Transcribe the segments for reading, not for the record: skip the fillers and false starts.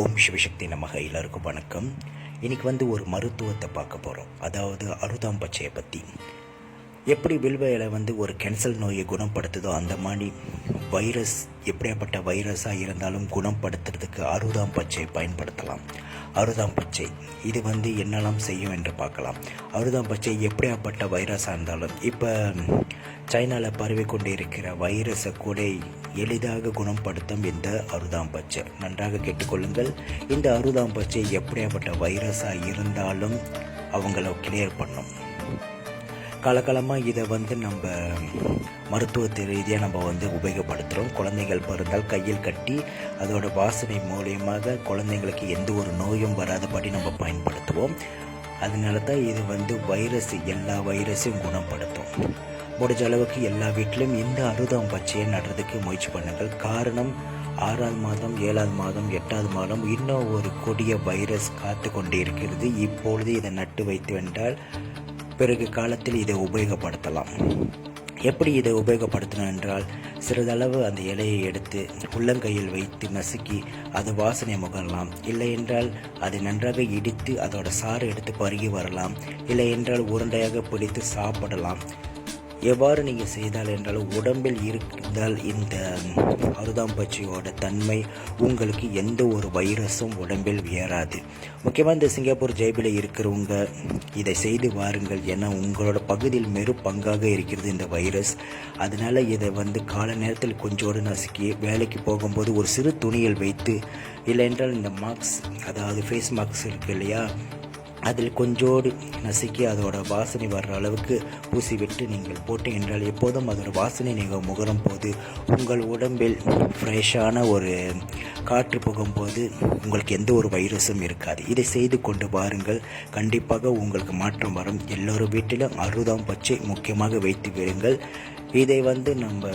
ஓம் சிவசக்தி நமக. எல்லாருக்கும் வணக்கம். இன்றைக்கி ஒரு மருத்துவத்தை பார்க்க போகிறோம். அதாவது அருதாம் பச்சையை பற்றி. எப்படி வில்வ இலை ஒரு கேன்சர் நோயை குணப்படுத்துதோ அந்த மாதிரி வைரஸ், எப்படியாப்பட்ட வைரஸாக இருந்தாலும் குணப்படுத்துறதுக்கு அருதாம் பச்சையை பயன்படுத்தலாம். அருதாம் பச்சை இது என்னெல்லாம் செய்யும் என்று பார்க்கலாம். அருதாம் பச்சை எப்படியாப்பட்ட வைரஸாக இருந்தாலும், இப்போ சைனாவில் பரவி கொண்டு இருக்கிற வைரஸை கூட எளிதாக குணப்படுத்தும் இந்த அருதாம் பச்சை. நன்றாக கேட்டுக்கொள்ளுங்கள். இந்த அருதாம் பச்சை எப்படியாப்பட்ட வைரஸாக இருந்தாலும் அவங்கள கிளியர் பண்ணும். காலகாலமாக இதை நம்ம மருத்துவ ரீதியாக நம்ம உபயோகப்படுத்துகிறோம். குழந்தைகள் பிறந்தால் கையில் கட்டி அதோட வாசனை மூலியமாக குழந்தைங்களுக்கு எந்த ஒரு நோயும் வராதபடி நம்ம பயன்படுத்துவோம். அதனால தான் இது வைரஸ், எல்லா வைரஸையும் குணப்படுத்தும். முடிஞ்ச அளவுக்கு எல்லா வீட்டிலும் இந்த அருதாம் பச்சையை நடுறதுக்கு முயற்சி பண்ணுங்கள். காரணம், 6ஆவது மாதம், 7ஆவது மாதம், 8ஆவது மாதம் இன்னும் ஒரு கொடிய வைரஸ் காத்து கொண்டு இருக்கிறது. இப்பொழுது இதை நட்டு வைத்து வென்றால் பிறகு காலத்தில் இதை உபயோகப்படுத்தலாம். எப்படி இதை உபயோகப்படுத்தணும் என்றால், சிறிதளவு அந்த இலையை எடுத்து உள்ளங்கையில் வைத்து நசுக்கி அது வாசனை முகரலாம். இல்லை என்றால் அதை நன்றாக இடித்து அதோட சாறு எடுத்து பருகி வரலாம். இல்லை என்றால் உருண்டையாக பிடித்து சாப்பிடலாம். எவ்வாறு நீங்கள் செய்தால் என்றால், உடம்பில் இருந்தால் இந்த அருதாம் பச்சையோட தன்மை உங்களுக்கு எந்த ஒரு வைரஸும் உடம்பில் ஏறாது. முக்கியமாக இந்த சிங்கப்பூர் ஜெய்பில் இருக்கிறவங்க இதை செய்து வாருங்கள். ஏன்னா உங்களோட பகுதியில் பங்காக இருக்கிறது இந்த வைரஸ். அதனால் இதை கால நேரத்தில் கொஞ்சோடு நசுக்கி வேலைக்கு போகும்போது ஒரு சிறு துணியில் வைத்து, இல்லை என்றால் இந்த மாஸ்க், அதாவது ஃபேஸ் மாஸ்க் இருக்குது இல்லையா, அதில் கொஞ்சோடு நசுக்கி அதோட வாசனை வர்ற அளவுக்கு பூசிவிட்டு நீங்கள் போட்டு என்றால் எப்போதும் அதோட வாசனை நீங்கள் முகரும் போது உங்கள் உடம்பில் ஃப்ரெஷ்ஷான ஒரு காற்று போகும்போது உங்களுக்கு எந்த ஒரு வைரஸும் இருக்காது. இதை செய்து கொண்டு வாருங்கள். கண்டிப்பாக உங்களுக்கு மாற்றம் வரும். எல்லோரும் வீட்டிலும் அருதாம் பச்சை முக்கியமாக வைத்து விடுங்கள். இதை நம்ம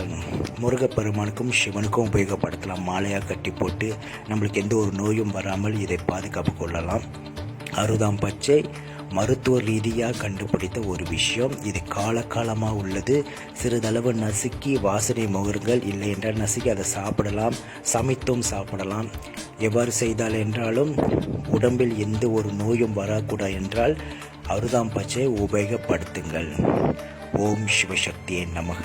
முருகப்பெருமானுக்கும் சிவனுக்கும் உபயோகப்படுத்தலாம். மாலையாக கட்டி போட்டு நம்மளுக்கு எந்த ஒரு நோயும் வராமல் இதை பாதுகாப்பு கொள்ளலாம். அருதாம் பச்சை மருத்துவ ரீதியாக கண்டுபிடித்த ஒரு விஷயம். இது காலகாலமாக உள்ளது. சிறிதளவு நசுக்கி வாசனை முகர்கள், இல்லை என்றால் நசுக்கி அதை சாப்பிடலாம், சமைத்தும் சாப்பிடலாம். எவ்வாறு செய்தால் என்றாலும் உடம்பில் எந்த ஒரு நோயும் வரக்கூடாது என்றால் அருதாம் பச்சை உபயோகப்படுத்துங்கள். ஓம் சிவசக்தியே நமக.